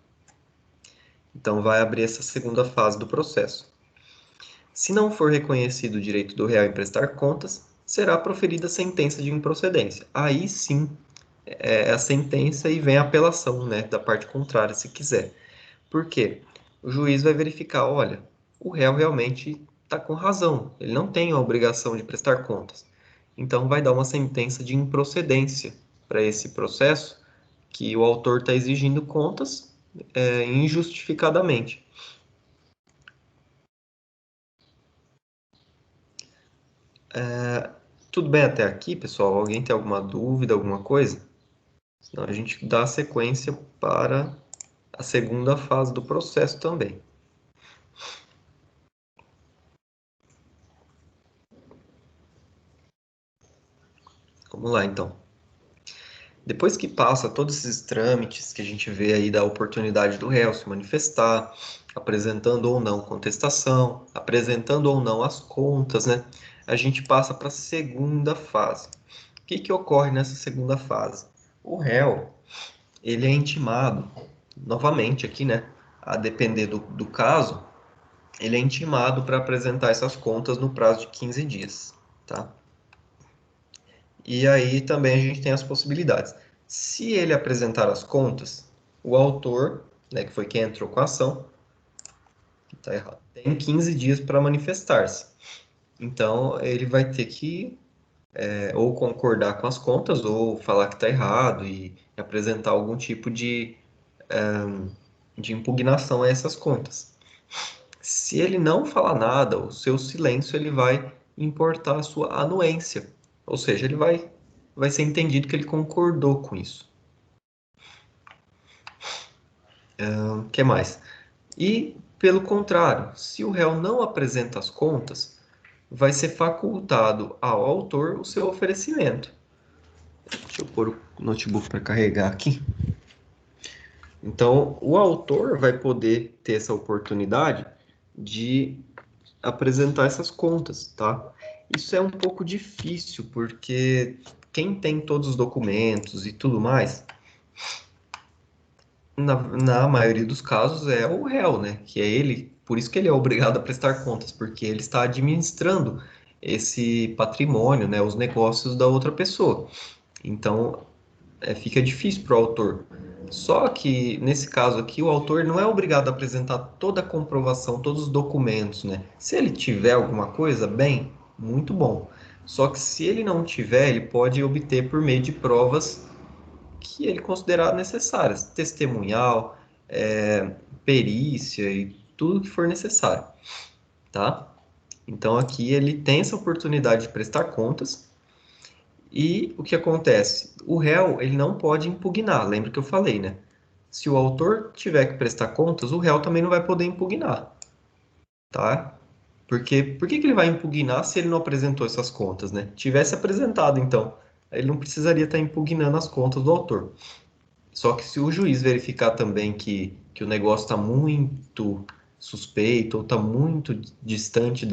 Então, vai abrir essa segunda fase do processo. Se não for reconhecido o direito do réu em prestar contas, será proferida sentença de improcedência. Aí sim é a sentença e vem a apelação, né, da parte contrária, se quiser. Por quê? O juiz vai verificar, olha, o réu realmente está com razão, ele não tem a obrigação de prestar contas. Então vai dar uma sentença de improcedência para esse processo que o autor está exigindo contas injustificadamente. Tudo bem até aqui, pessoal? Alguém tem alguma dúvida, alguma coisa? Senão a gente dá sequência para a segunda fase do processo também. Vamos lá, então. Depois que passa todos esses trâmites que a gente vê aí da oportunidade do réu se manifestar, apresentando ou não contestação, apresentando ou não as contas, né? A gente passa para a segunda fase. O que que ocorre nessa segunda fase? O réu, ele é intimado, novamente aqui, né? A depender do caso, ele é intimado para apresentar essas contas no prazo de 15 dias, tá? E aí também a gente tem as possibilidades. Se ele apresentar as contas, o autor, né, que foi quem entrou com a ação, que está errado, tem 15 dias para manifestar-se. Então ele vai ter que ou concordar com as contas ou falar que está errado e apresentar algum tipo de impugnação a essas contas. Se ele não falar nada, o seu silêncio ele vai importar a sua anuência, ou seja, vai ser entendido que ele concordou com isso. O que mais? E, pelo contrário, se o réu não apresenta as contas, vai ser facultado ao autor o seu oferecimento. Deixa eu pôr o notebook para carregar aqui. Então, o autor vai poder ter essa oportunidade de apresentar essas contas, tá? Isso é um pouco difícil, porque quem tem todos os documentos e tudo mais, na maioria dos casos é o réu, né? Que é ele, por isso que ele é obrigado a prestar contas, porque ele está administrando esse patrimônio, né? Os negócios da outra pessoa. Então, fica difícil para o autor. Só que, nesse caso aqui, o autor não é obrigado a apresentar toda a comprovação, todos os documentos, né? Se ele tiver alguma coisa, bem, muito bom. Só que se ele não tiver, ele pode obter por meio de provas que ele considerar necessárias, testemunhal, perícia e tudo que for necessário, tá? Então aqui ele tem essa oportunidade de prestar contas e o que acontece? O réu ele não pode impugnar, lembra que eu falei, né? Se o autor tiver que prestar contas, o réu também não vai poder impugnar, tá? Porque por que que ele vai impugnar se ele não apresentou essas contas, né? Tivesse apresentado, então, ele não precisaria estar impugnando as contas do autor. Só que se o juiz verificar também que o negócio está muito suspeito ou está muito distante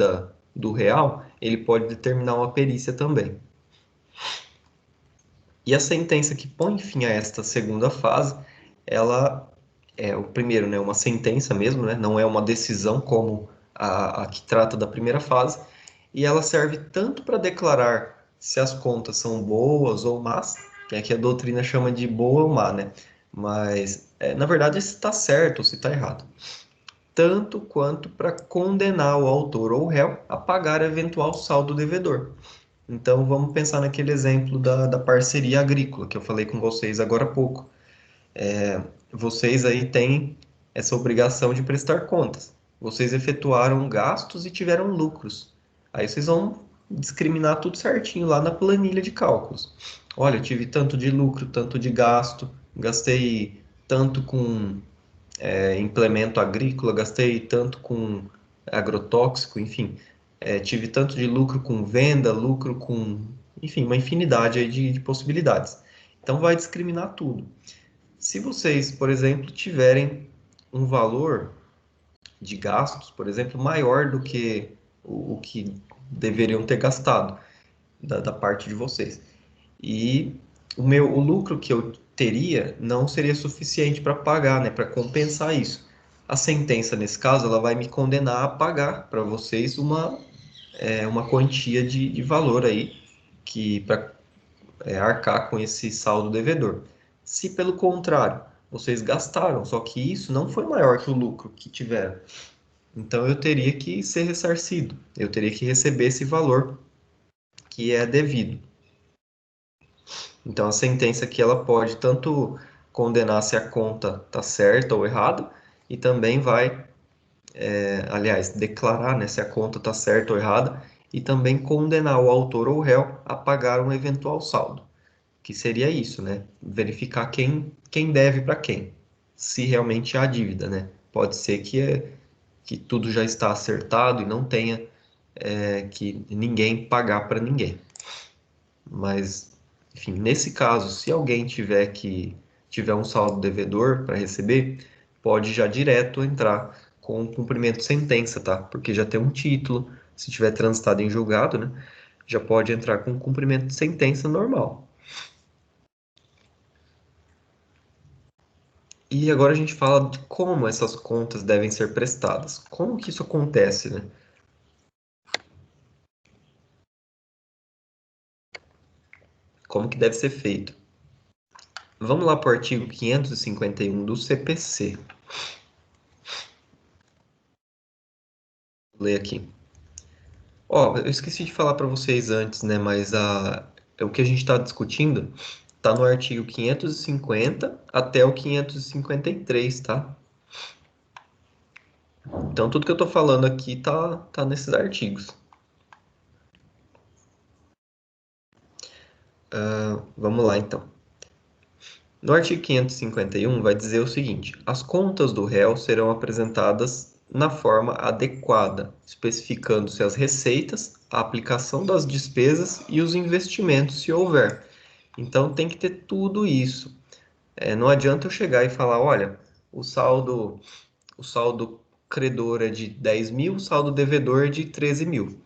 do real, ele pode determinar uma perícia também. E a sentença que põe fim a esta segunda fase, ela é o primeiro, né, uma sentença mesmo, né, não é uma decisão como a que trata da primeira fase, e ela serve tanto para declarar se as contas são boas ou más, que aqui a doutrina chama de boa ou má, né? Mas, na verdade, se está certo ou se está errado. Tanto quanto para condenar o autor ou o réu a pagar eventual saldo devedor. Então, vamos pensar naquele exemplo da parceria agrícola que eu falei com vocês agora há pouco. Vocês aí têm essa obrigação de prestar contas. Vocês efetuaram gastos e tiveram lucros. Aí vocês vão discriminar tudo certinho lá na planilha de cálculos. Olha, eu tive tanto de lucro, tanto de gasto, gastei tanto com implemento agrícola, gastei tanto com agrotóxico, enfim, tive tanto de lucro com venda, lucro com, enfim, uma infinidade aí de possibilidades. Então vai discriminar tudo. Se vocês, por exemplo, tiverem um valor de gastos, por exemplo, maior do que o que deveriam ter gastado da parte de vocês, e o lucro que eu teria não seria suficiente para pagar, né, para compensar isso. A sentença, nesse caso, ela vai me condenar a pagar para vocês uma quantia de valor aí que para arcar com esse saldo devedor. Se pelo contrário, vocês gastaram, só que isso não foi maior que o lucro que tiveram, então eu teria que ser ressarcido, eu teria que receber esse valor que é devido. Então a sentença aqui ela pode tanto condenar se a conta está certa ou errada, e também vai, aliás, declarar, né, se a conta está certa ou errada, e também condenar o autor ou o réu a pagar um eventual saldo, que seria isso, né? Verificar quem deve para quem, se realmente há dívida, né? Pode ser que tudo já está acertado e não tenha que ninguém pagar para ninguém. Mas Enfim, nesse caso, se alguém tiver um saldo devedor para receber, pode já direto entrar com cumprimento de sentença, tá? Porque já tem um título, se tiver transitado em julgado, né? Já pode entrar com cumprimento de sentença normal. E agora a gente fala de como essas contas devem ser prestadas. Como que isso acontece, né? Como que deve ser feito? Vamos lá para o artigo 551 do CPC. Vou ler aqui. Ó, eu esqueci de falar para vocês antes, né? Mas o que a gente está discutindo está no artigo 550 até o 553, tá? Então tudo que eu estou falando aqui tá nesses artigos. Vamos lá, então. No artigo 551 vai dizer o seguinte: as contas do réu serão apresentadas na forma adequada, especificando-se as receitas, a aplicação das despesas e os investimentos, se houver. Então tem que ter tudo isso. Não adianta eu chegar e falar, olha, o saldo credor é de 10 mil, o saldo devedor é de 13 mil.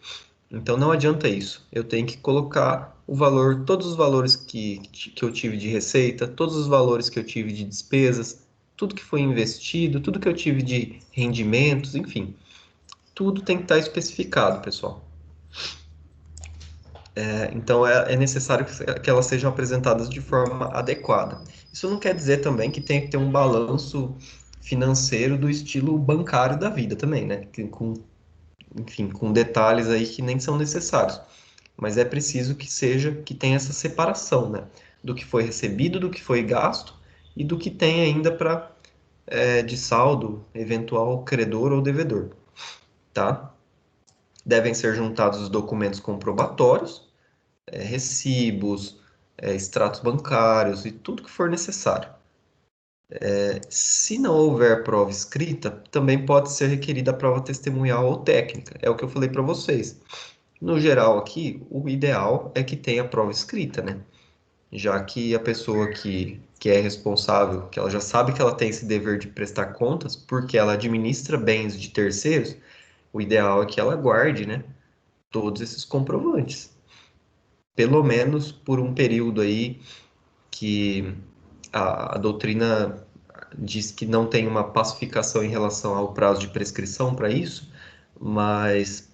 Então não adianta isso. Eu tenho que colocar o valor, todos os valores que eu tive de receita, todos os valores que eu tive de despesas, tudo que foi investido, tudo que eu tive de rendimentos, enfim, tudo tem que estar especificado, pessoal. Então é necessário que elas sejam apresentadas de forma adequada. Isso não quer dizer também que tem que ter um balanço financeiro do estilo bancário da vida também, né? Enfim, com detalhes aí que nem são necessários. Mas é preciso que tenha essa separação, né? Do que foi recebido, do que foi gasto e do que tem ainda de saldo eventual credor ou devedor, tá? Devem ser juntados os documentos comprobatórios, recibos, extratos bancários e tudo que for necessário. Se não houver prova escrita, também pode ser requerida a prova testemunhal ou técnica. É o que eu falei para vocês. No geral aqui, o ideal é que tenha prova escrita, né? Já que a pessoa que é responsável, que ela já sabe que ela tem esse dever de prestar contas, porque ela administra bens de terceiros, o ideal é que ela guarde, né, todos esses comprovantes. Pelo menos por um período aí que a doutrina diz que não tem uma pacificação em relação ao prazo de prescrição para isso, mas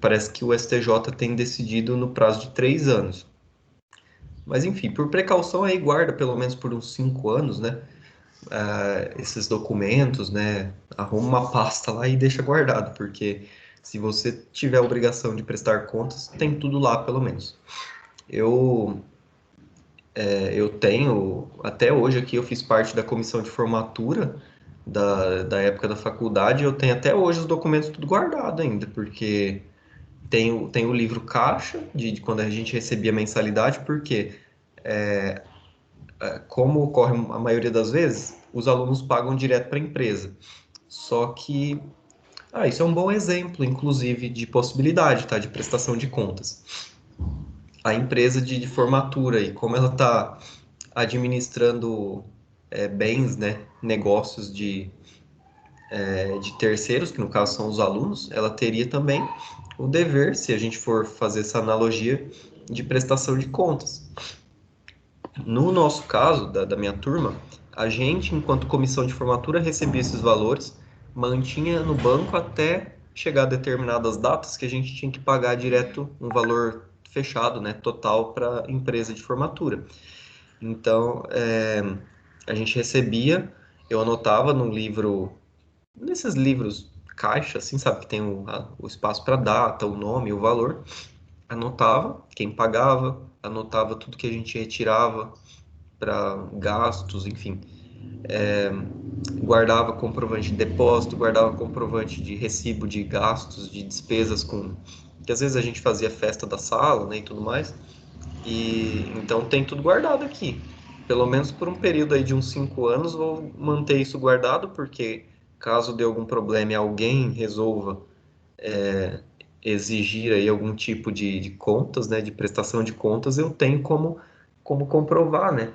parece que o STJ tem decidido no prazo de 3 anos. Mas enfim, por precaução aí guarda pelo menos por uns 5 anos, né? Esses documentos, né? Arruma uma pasta lá e deixa guardado, porque se você tiver a obrigação de prestar contas, tem tudo lá pelo menos. Eu eu tenho, até hoje aqui eu fiz parte da comissão de formatura da época da faculdade, eu tenho até hoje os documentos tudo guardado ainda, porque tem o livro caixa de quando a gente recebia mensalidade, porque como ocorre a maioria das vezes, os alunos pagam direto para a empresa. Só que, isso é um bom exemplo, inclusive, de possibilidade, tá? De prestação de contas. A empresa de formatura e como ela está administrando bens, né? Negócios de terceiros, que no caso são os alunos, ela teria também o dever, se a gente for fazer essa analogia, de prestação de contas. No nosso caso, da minha turma, a gente, enquanto comissão de formatura, recebia esses valores, mantinha no banco até chegar a determinadas datas que a gente tinha que pagar direto um valor fechado, né, total para a empresa de formatura. Então, a gente recebia, eu anotava no livro, nesses livros caixa, assim, sabe, que tem o espaço para data, o nome, o valor, anotava quem pagava, anotava tudo que a gente retirava para gastos, enfim. Guardava comprovante de depósito, guardava comprovante de recibo de gastos, de despesas com. Que às vezes a gente fazia festa da sala, né, e tudo mais. E então tem tudo guardado aqui. Pelo menos por um período aí de uns 5 anos, vou manter isso guardado, porque caso dê algum problema e alguém resolva exigir aí algum tipo de contas, né, de prestação de contas, eu tenho como comprovar, né?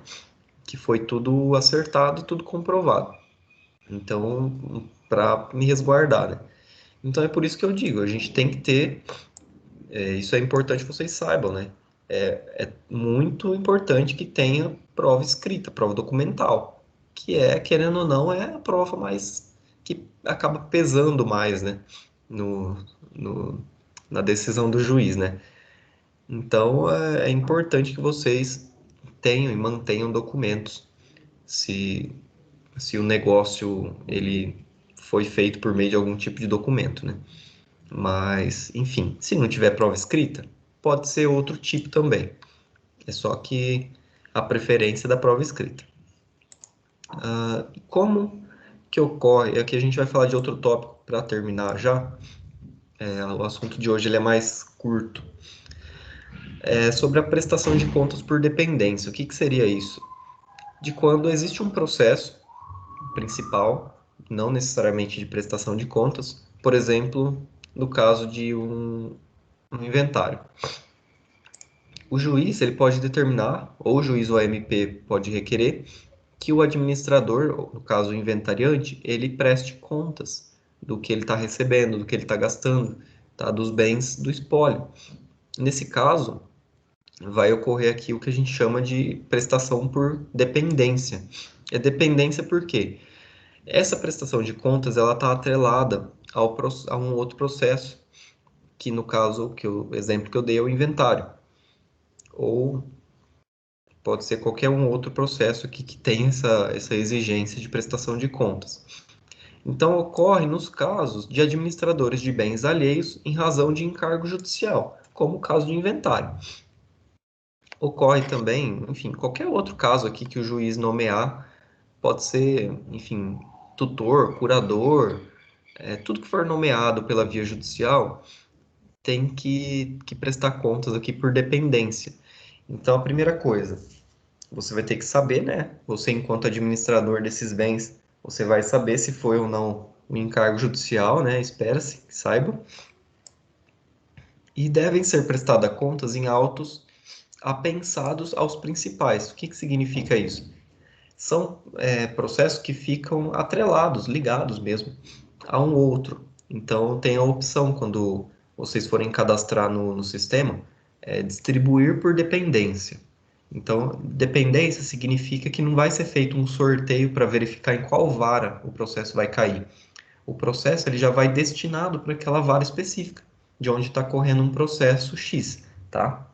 Que foi tudo acertado e tudo comprovado. Então, para me resguardar, né? Então é por isso que eu digo, a gente tem que ter, isso é importante que vocês saibam, né? É muito importante que tenha prova escrita, prova documental, que é, querendo ou não, é a prova mais que acaba pesando mais, né? No, no, na decisão do juiz, né? Então é importante que vocês tenham e mantenham documentos se, se o negócio ele foi feito por meio de algum tipo de documento, né? Mas, enfim, se não tiver prova escrita, pode ser outro tipo também. É só que a preferência é da prova escrita. Como que ocorre? Aqui a gente vai falar de outro tópico para terminar já. O assunto de hoje ele é mais curto. É sobre a prestação de contas por dependência. O que que seria isso? De quando existe um processo principal, não necessariamente de prestação de contas, por exemplo, no caso de um inventário. O juiz ele pode determinar, ou o juiz ou a MP pode requerer, que o administrador, no caso o inventariante, ele preste contas do que ele está recebendo, do que ele está gastando, tá? Dos bens do espólio. Nesse caso, vai ocorrer aqui o que a gente chama de prestação por dependência. É dependência por quê? Essa prestação de contas ela está atrelada a um outro processo, que no caso, o exemplo que eu dei é o inventário. Ou pode ser qualquer um outro processo que tem essa exigência de prestação de contas. Então, ocorre nos casos de administradores de bens alheios em razão de encargo judicial, como o caso de inventário. Ocorre também, enfim, qualquer outro caso aqui que o juiz nomear, pode ser, enfim, tutor, curador, tudo que for nomeado pela via judicial tem que prestar contas aqui por dependência. Então, a primeira coisa, você vai ter que saber, né? Você, enquanto administrador desses bens, você vai saber se foi ou não um encargo judicial, né? Espera-se que saiba. E devem ser prestadas contas em autos apensados aos principais. O que que significa isso? São processos que ficam atrelados, ligados mesmo a um outro. Então, tem a opção, quando vocês forem cadastrar no sistema, distribuir por dependência. Então, dependência significa que não vai ser feito um sorteio para verificar em qual vara o processo vai cair. O processo ele já vai destinado para aquela vara específica, de onde está correndo um processo X, tá?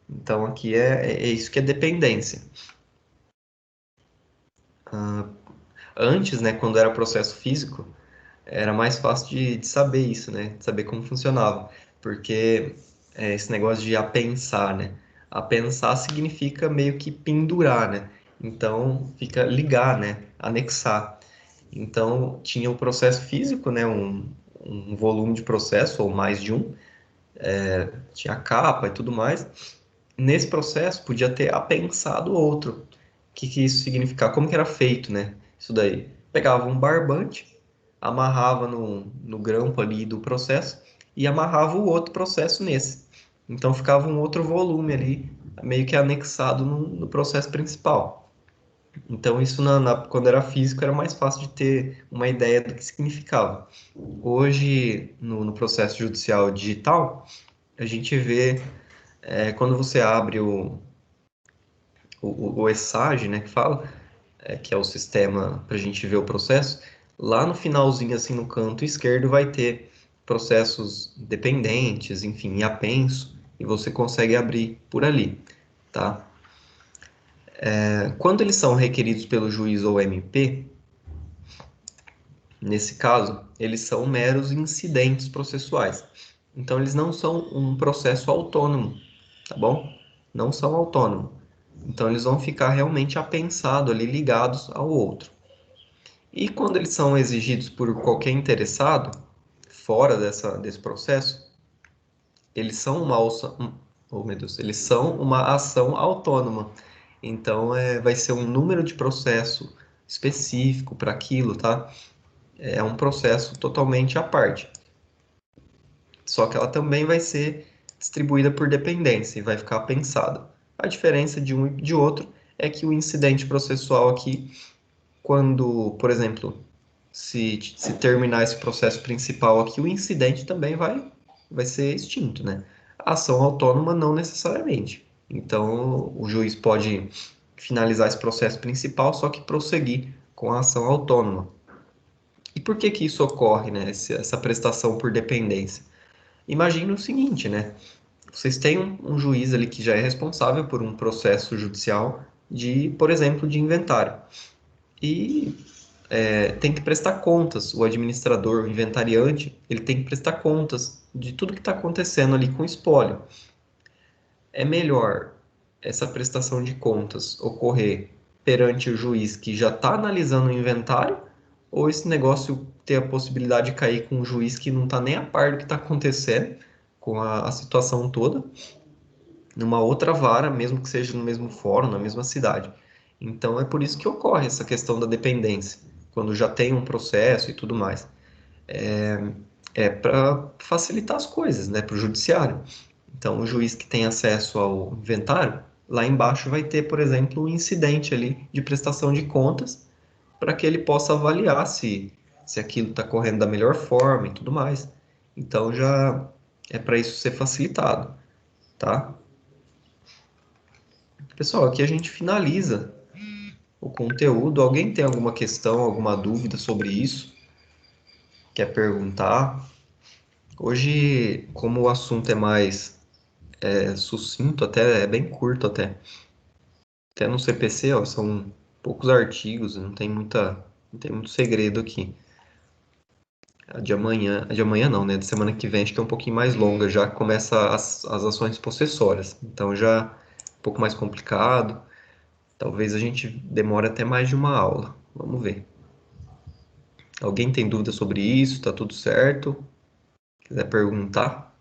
Então, aqui é isso que é dependência. Antes, né, quando era processo físico, era mais fácil de saber isso, né? De saber como funcionava. Porque esse negócio de apensar, né? Apensar significa meio que pendurar, né? Então, fica ligar, né? Anexar. Então, tinha o processo físico, né? Um volume de processo, ou mais de um. Tinha capa e tudo mais. Nesse processo, podia ter apensado outro. O que que isso significava? Como que era feito, né? Isso daí. Pegava um barbante, amarrava no grampo ali do processo e amarrava o outro processo nesse. Então ficava um outro volume ali, meio que anexado no processo principal. Então isso quando era físico era mais fácil de ter uma ideia do que significava. Hoje, no processo judicial digital, a gente vê quando você abre o ESAG, né, que fala, que é o sistema para a gente ver o processo, lá no finalzinho, assim, no canto esquerdo, vai ter processos dependentes, enfim, em apenso, e você consegue abrir por ali, tá? Quando eles são requeridos pelo juiz ou MP, nesse caso, eles são meros incidentes processuais. Então, eles não são um processo autônomo, tá bom? Não são autônomos. Então, eles vão ficar realmente apensados ali, ligados ao outro. E quando eles são exigidos por qualquer interessado, fora desse processo, eles são oh, meu Deus, eles são uma ação autônoma. Então, vai ser um número de processo específico para aquilo, tá? É um processo totalmente à parte. Só que ela também vai ser distribuída por dependência e vai ficar pensada. A diferença de um e de outro é que o incidente processual aqui, quando, por exemplo, se terminar esse processo principal aqui, o incidente também vai ser extinto, né? A ação autônoma não necessariamente. Então, o juiz pode finalizar esse processo principal, só que prosseguir com a ação autônoma. E por que que isso ocorre, né? Essa prestação por dependência? Imagine o seguinte, né? Vocês têm um juiz ali que já é responsável por um processo judicial de, por exemplo, de inventário. E tem que prestar contas, o administrador, o inventariante, ele tem que prestar contas de tudo que está acontecendo ali com o espólio. É melhor essa prestação de contas ocorrer perante o juiz que já está analisando o inventário, ou esse negócio ter a possibilidade de cair com um juiz que não está nem a par do que está acontecendo com a situação toda, numa outra vara, mesmo que seja no mesmo fórum, na mesma cidade. Então é por isso que ocorre essa questão da dependência, quando já tem um processo e tudo mais. É para facilitar as coisas, né, para o judiciário. Então, o juiz que tem acesso ao inventário, lá embaixo vai ter, por exemplo, um incidente ali de prestação de contas, para que ele possa avaliar se aquilo está correndo da melhor forma e tudo mais. Então, já é para isso ser facilitado, tá? Pessoal, aqui a gente finaliza o conteúdo. Alguém tem alguma questão, alguma dúvida sobre isso? Quer perguntar? Hoje, como o assunto é mais sucinto, até é bem curto até. Até no CPC, ó, são poucos artigos, não tem muito segredo aqui. A de amanhã não, né? De semana que vem acho que é um pouquinho mais longa, já começa as ações possessórias. Então já é um pouco mais complicado. Talvez a gente demore até mais de uma aula. Vamos ver. Alguém tem dúvida sobre isso? Tá tudo certo? Quiser perguntar?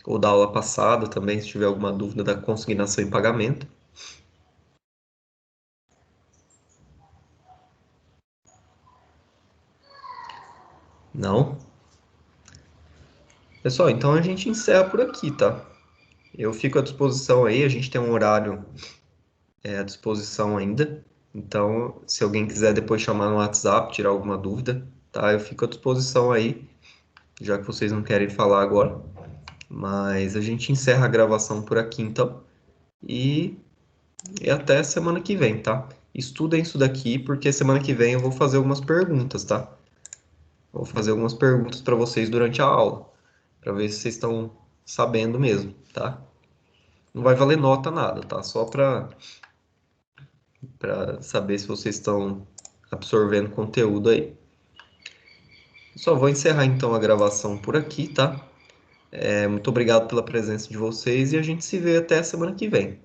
Ou da aula passada também, se tiver alguma dúvida da consignação em pagamento. Não? Pessoal, então a gente encerra por aqui, tá? Eu fico à disposição aí, a gente tem um horário à disposição ainda. Então, se alguém quiser depois chamar no WhatsApp, tirar alguma dúvida, tá? Eu fico à disposição aí, já que vocês não querem falar agora. Mas a gente encerra a gravação por aqui, então. E, e até semana que vem, tá? Estudem isso daqui, porque semana que vem eu vou fazer algumas perguntas, tá? Vou fazer algumas perguntas para vocês durante a aula, para ver se vocês estão sabendo mesmo, tá? Não vai valer nota nada, tá? Só para saber se vocês estão absorvendo conteúdo aí. Só vou encerrar então a gravação por aqui, tá? Muito obrigado pela presença de vocês e a gente se vê até a semana que vem.